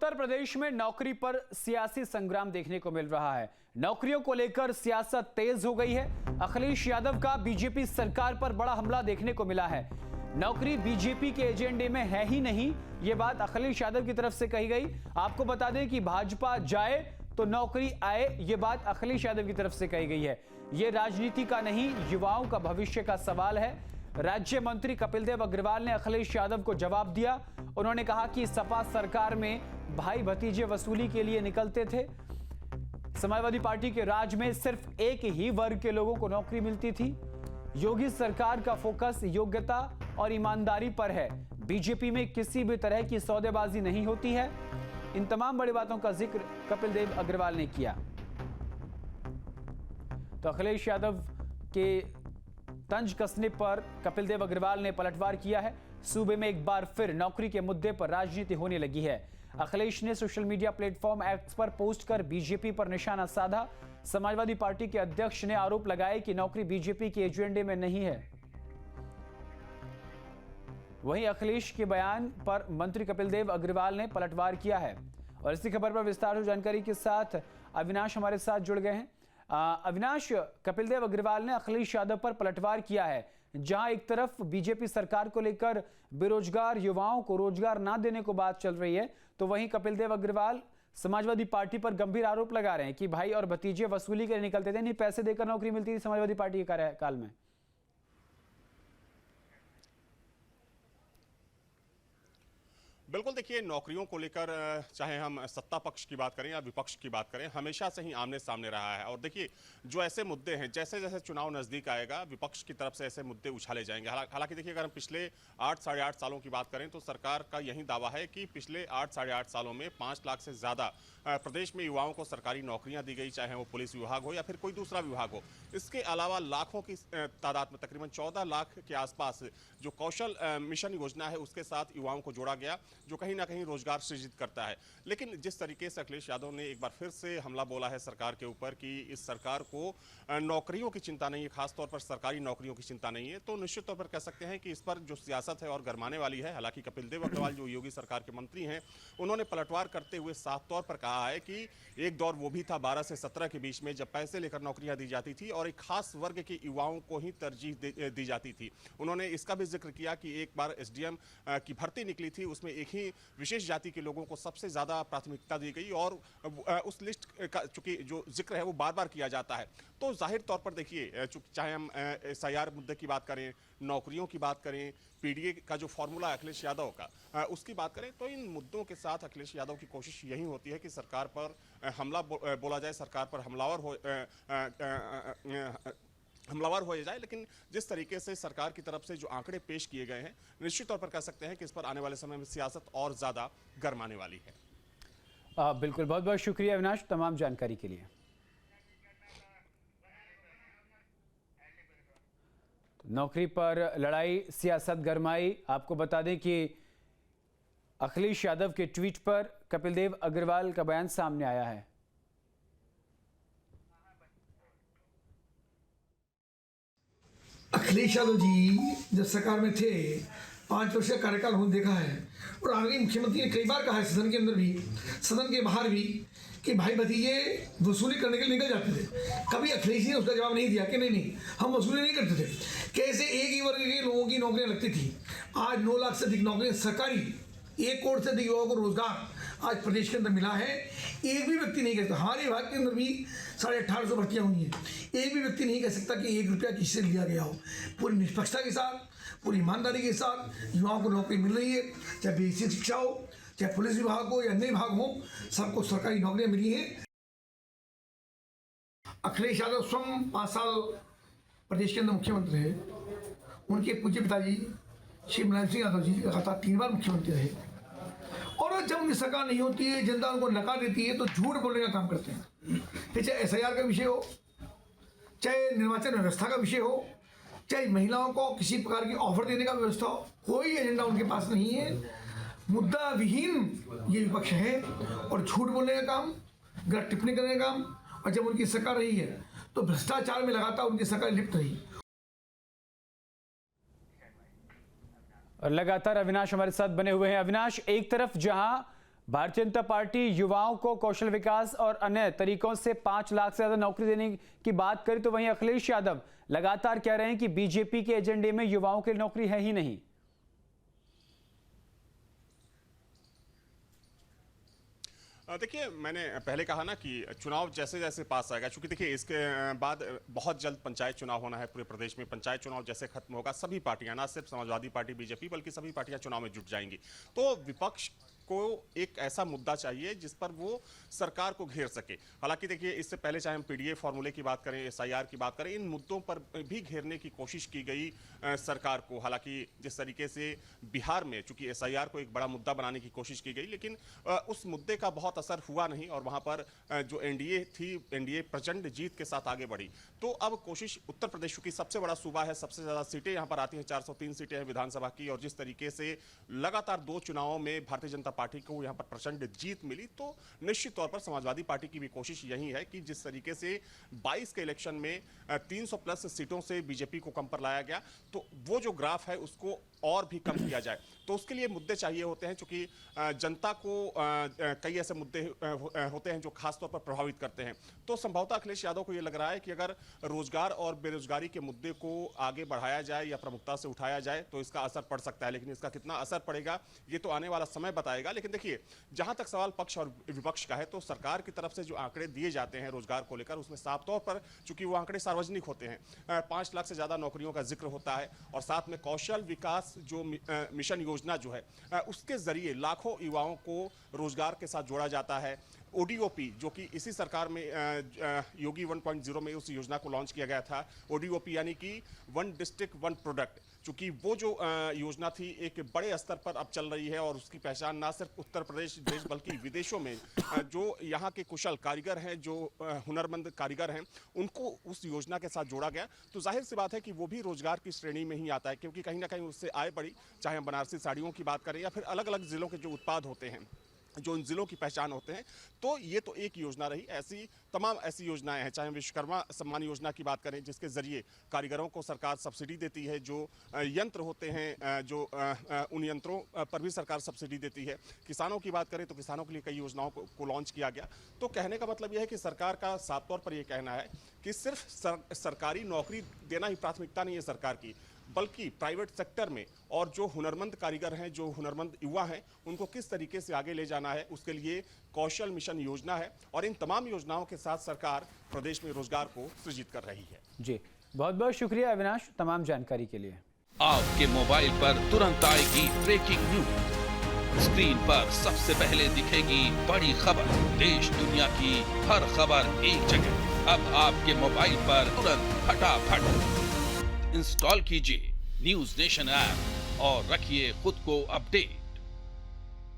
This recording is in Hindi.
उत्तर प्रदेश में नौकरी पर सियासी संग्राम देखने को मिल रहा है। नौकरियों को लेकर सियासत तेज हो गई है। अखिलेश यादव का बीजेपी सरकार पर बड़ा हमला देखने को मिला है। नौकरी बीजेपी के एजेंडे में है ही नहीं, ये बात अखिलेश यादव की तरफ से कही गई। आपको बता दें कि भाजपा जाए तो नौकरी आए, ये बात अखिलेश यादव की तरफ से कही गई है। ये राजनीति का नहीं, युवाओं का भविष्य का सवाल है। राज्य मंत्री कपिल देव अग्रवाल ने अखिलेश यादव को जवाब दिया। उन्होंने कहा कि सपा सरकार में भाई भतीजे वसूली के लिए निकलते थे। समाजवादी पार्टी के राज में सिर्फ एक ही वर्ग के लोगों को नौकरी मिलती थी। योगी सरकार का फोकस योग्यता और ईमानदारी पर है। बीजेपी में किसी भी तरह की सौदेबाजी नहीं होती है। इन तमाम बड़ी बातों का जिक्र कपिल देव अग्रवाल ने किया। तो अखिलेश यादव के तंज कसने पर कपिल देव अग्रवाल ने पलटवार किया है। सूबे में एक बार फिर नौकरी के मुद्दे पर राजनीति होने लगी है। अखिलेश ने सोशल मीडिया प्लेटफॉर्म एक्स पर पोस्ट कर बीजेपी पर निशाना साधा। समाजवादी पार्टी के अध्यक्ष ने आरोप लगाया कि नौकरी बीजेपी के एजेंडे में नहीं है। वहीं अखिलेश के बयान पर मंत्री कपिल देव अग्रवाल ने पलटवार किया है। और इसी खबर पर विस्तार जानकारी के साथ अविनाश हमारे साथ जुड़ गए हैं। अविनाश, कपिल देव अग्रवाल ने अखिलेश यादव पर पलटवार किया है। जहां एक तरफ बीजेपी सरकार को लेकर बेरोजगार युवाओं को रोजगार ना देने को बात चल रही है, तो वहीं कपिल देव अग्रवाल समाजवादी पार्टी पर गंभीर आरोप लगा रहे हैं कि भाई और भतीजे वसूली के लिए निकलते थे, नहीं पैसे देकर नौकरी मिलती थी समाजवादी पार्टी के कार्यकाल में। बिल्कुल, देखिए, नौकरियों को लेकर चाहे हम सत्ता पक्ष की बात करें या विपक्ष की बात करें, हमेशा से ही आमने सामने रहा है। और देखिए, जो ऐसे मुद्दे हैं, जैसे जैसे चुनाव नज़दीक आएगा, विपक्ष की तरफ से ऐसे मुद्दे उछाले जाएंगे। हालांकि देखिए, अगर हम पिछले 8 साढ़े 8 सालों की बात करें तो सरकार का यही दावा है कि पिछले 8 साढ़े 8 सालों में 5 लाख से ज़्यादा प्रदेश में युवाओं को सरकारी नौकरियां दी गई, चाहे वो पुलिस विभाग हो या फिर कोई दूसरा विभाग हो। इसके अलावा लाखों की तादाद में तकरीबन 14 लाख के आसपास जो कौशल मिशन योजना है उसके साथ युवाओं को जोड़ा गया, जो कहीं ना कहीं रोजगार सृजित करता है। लेकिन जिस तरीके से अखिलेश यादव ने एक बार फिर से हमला बोला है सरकार के ऊपर कि इस सरकार को नौकरियों की चिंता नहीं है, खासतौर पर सरकारी नौकरियों की चिंता नहीं है, तो निश्चित तौर पर कह सकते हैं कि इस पर जो सियासत है और गरमाने वाली है। हालांकि कपिल देव अग्रवाल जो योगी सरकार के मंत्री हैं, उन्होंने पलटवार करते हुए साफ तौर पर कहा है कि एक दौर वो भी था 12 से 17 के बीच में, जब पैसे लेकर नौकरियां दी जाती थी और एक खास वर्ग के युवाओं को ही तरजीह दी जाती थी। उन्होंने इसका भी जिक्र किया कि एक बार एसडीएम की भर्ती निकली थी, उसमें एक ही विशेष जाति के लोगों को सबसे ज्यादा प्राथमिकता दी गई और उस लिस्ट का चूंकि जो जिक्र है वो बार बार किया जाता है। तो जाहिर तौर पर देखिए, चाहे हम एसआईआर मुद्दे की बात करें, नौकरियों की बात करें, पीडीए का जो फॉर्मूला है अखिलेश यादव का, उसकी बात करें, तो इन मुद्दों के साथ अखिलेश यादव की कोशिश यही होती है कि सरकार पर हमला बोला जाए, सरकार पर हमलावर हो जाए। लेकिन जिस तरीके से सरकार की तरफ से जो आंकड़े पेश किए गए हैं, निश्चित तौर पर कह सकते हैं कि इस पर आने वाले समय में सियासत और ज्यादा गरमाने वाली है। बिल्कुल, बहुत बहुत शुक्रिया अविनाश तमाम जानकारी के लिए। नौकरी पर लड़ाई, सियासत गरमाई। आपको बता दें कि अखिलेश यादव के ट्वीट पर कपिल देव अग्रवाल का बयान सामने आया है। अखिलेश यादव जी जब सरकार में थे, 5 वर्ष का कार्यकाल उन्होंने देखा है और आगे मुख्यमंत्री ने कई बार कहा है, सदन के अंदर भी सदन के बाहर भी, कि भाई भतीजे वसूली करने के लिए निकल जाते थे। कभी अखिलेश जी ने उसका जवाब नहीं दिया कि नहीं हम वसूली नहीं करते थे। कैसे एक ही वर्ग के लोगों की नौकरियां लगती थी। आज 9 लाख से अधिक नौकरियां सरकारी, 1 करोड़ से अधिक युवाओं को रोजगार आज प्रदेश के अंदर मिला है। एक भी व्यक्ति नहीं कहता, हमारे विभाग के अंदर भी 1850 भर्तियां हुई हैं, एक भी व्यक्ति नहीं कह सकता कि 1 रुपया किससे लिया गया हो। पूरी निष्पक्षता के साथ, पूरी ईमानदारी के साथ युवाओं को नौकरी मिल रही है। चाहे बेसिक शिक्षा हो, चाहे पुलिस विभाग हो या अन्य विभाग हो, सबको सरकारी नौकरियां मिली हैं। अखिलेश यादव स्वयं 5 साल प्रदेश के अंदर मुख्यमंत्री रहे। उनके पूज्य पिताजी श्री मुलायम सिंह यादव जी लगातार 3 बार मुख्यमंत्री रहे। और जब उनकी सरकार नहीं होती है, जनता उनको नकार देती है, तो झूठ बोलने का काम करते हैं। फिर चाहे एसआईआर का विषय हो, चाहे निर्वाचन व्यवस्था का विषय हो, चाहे महिलाओं को किसी प्रकार की ऑफर देने का व्यवस्था हो, कोई एजेंडा उनके पास नहीं है। मुद्दा विहीन ये विपक्ष है और झूठ बोलने का काम, गलत टिप्पणी करने का काम। और जब उनकी सरकार रही है तो भ्रष्टाचार में लगातार उनकी सरकार लिप्त रही। और लगातार अविनाश हमारे साथ बने हुए हैं। अविनाश, एक तरफ जहां भारतीय जनता पार्टी युवाओं को कौशल विकास और अन्य तरीकों से 5 लाख से ज्यादा नौकरी देने की बात करे तो वहीं अखिलेश यादव लगातार कह रहे हैं कि बीजेपी के एजेंडे में युवाओं के लिए नौकरी है ही नहीं। देखिए, मैंने पहले कहा ना कि चुनाव जैसे जैसे पास आएगा, क्योंकि देखिए इसके बाद बहुत जल्द पंचायत चुनाव होना है पूरे प्रदेश में। पंचायत चुनाव जैसे खत्म होगा, सभी पार्टियां, ना सिर्फ समाजवादी पार्टी बीजेपी बल्कि सभी पार्टियां चुनाव में जुट जाएंगी। तो विपक्ष को एक ऐसा मुद्दा चाहिए जिस पर वो सरकार को घेर सके। हालांकि देखिए, इससे पहले चाहे हम पीडीए फॉर्मूले की बात करें, एसआईआर की बात करें, इन मुद्दों पर भी घेरने की कोशिश की गई सरकार को। हालांकि जिस तरीके से बिहार में चूंकि एसआईआर को एक बड़ा मुद्दा बनाने की कोशिश की गई, लेकिन उस मुद्दे का बहुत असर हुआ नहीं और वहां पर जो एनडीए थी, एनडीए प्रचंड जीत के साथ आगे बढ़ी। तो अब कोशिश उत्तर प्रदेश की सबसे बड़ा सूबा है, सबसे ज्यादा सीटें यहां पर आती हैं, 403 सीटें हैं विधानसभा की, और जिस तरीके से लगातार 2 चुनावों में भारतीय जनता पार्टी को यहां पर प्रचंड जीत मिली, तो निश्चित तौर पर समाजवादी पार्टी की भी कोशिश यही है कि जिस तरीके से 22 के इलेक्शन में 300 प्लस सीटों से बीजेपी को कम पर लाया गया, तो वो जो ग्राफ है उसको और भी कम किया जाए। तो उसके लिए मुद्दे चाहिए होते हैं, क्योंकि जनता को कई ऐसे मुद्दे होते हैं जो खासतौर पर प्रभावित करते हैं। तो संभवतः अखिलेश यादव को यह लग रहा है कि अगर रोजगार और बेरोजगारी के मुद्दे को आगे बढ़ाया जाए या प्रमुखता से उठाया जाए तो इसका असर पड़ सकता है, लेकिन इसका कितना असर पड़ेगा ये तो आने वाला समय बताएगा। लेकिन देखिए, जहां तक सवाल पक्ष और विपक्ष का है, तो सरकार की तरफ से जो आंकड़े दिए जाते हैं रोजगार को लेकर, उसमें साफ तौर पर, चूंकि वो आंकड़े सार्वजनिक होते हैं, 5 लाख से ज्यादा नौकरियों का जिक्र होता है, और साथ में कौशल विकास जो मिशन योजना जो है उसके जरिए लाखों युवाओं को रोजगार के साथ जोड़ा जाता है। ओडीओपी जो कि इसी सरकार में योगी 1.0 में उस योजना को लॉन्च किया गया था। ओडीओपी यानी कि 1 डिस्ट्रिक्ट 1 प्रोडक्ट, चूंकि वो जो योजना थी एक बड़े स्तर पर अब चल रही है, और उसकी पहचान ना सिर्फ उत्तर प्रदेश देश बल्कि विदेशों में जो यहाँ के कुशल कारीगर हैं, जो हुनरमंद कारीगर हैं, उनको उस योजना के साथ जोड़ा गया। तो जाहिर सी बात है कि वो भी रोजगार की श्रेणी में ही आता है, क्योंकि कहीं ना कहीं उससे आय बढ़ी। चाहे हम बनारसी साड़ियों की बात करें या फिर अलग अलग जिलों के जो उत्पाद होते हैं, जो उन जिलों की पहचान होते हैं, तो ये तो एक योजना रही। ऐसी तमाम ऐसी योजनाएं हैं, चाहे हम विश्वकर्मा सम्मान योजना की बात करें जिसके जरिए कारीगरों को सरकार सब्सिडी देती है, जो यंत्र होते हैं जो उन यंत्रों पर भी सरकार सब्सिडी देती है। किसानों की बात करें तो किसानों के लिए कई योजनाओं को लॉन्च किया गया। तो कहने का मतलब यह है कि सरकार का साफ तौर पर यह कहना है कि सिर्फ सरकारी नौकरी देना ही प्राथमिकता नहीं है सरकार की, बल्कि प्राइवेट सेक्टर में और जो हुनरमंद कारीगर हैं, जो हुनरमंद युवा हैं, उनको किस तरीके से आगे ले जाना है, उसके लिए कौशल मिशन योजना है। और इन तमाम योजनाओं के साथ सरकार प्रदेश में रोजगार को सृजित कर रही है। जी, बहुत बहुत शुक्रिया अविनाश तमाम जानकारी के लिए। आपके मोबाइल पर तुरंत आएगी ब्रेकिंग न्यूज, स्क्रीन पर सबसे पहले दिखेगी बड़ी खबर, देश दुनिया की हर खबर एक जगह। अब आपके मोबाइल पर तुरंत फटाफट इंस्टॉल कीजिए न्यूज़ नेशन ऐप और रखिए खुद को अपडेट।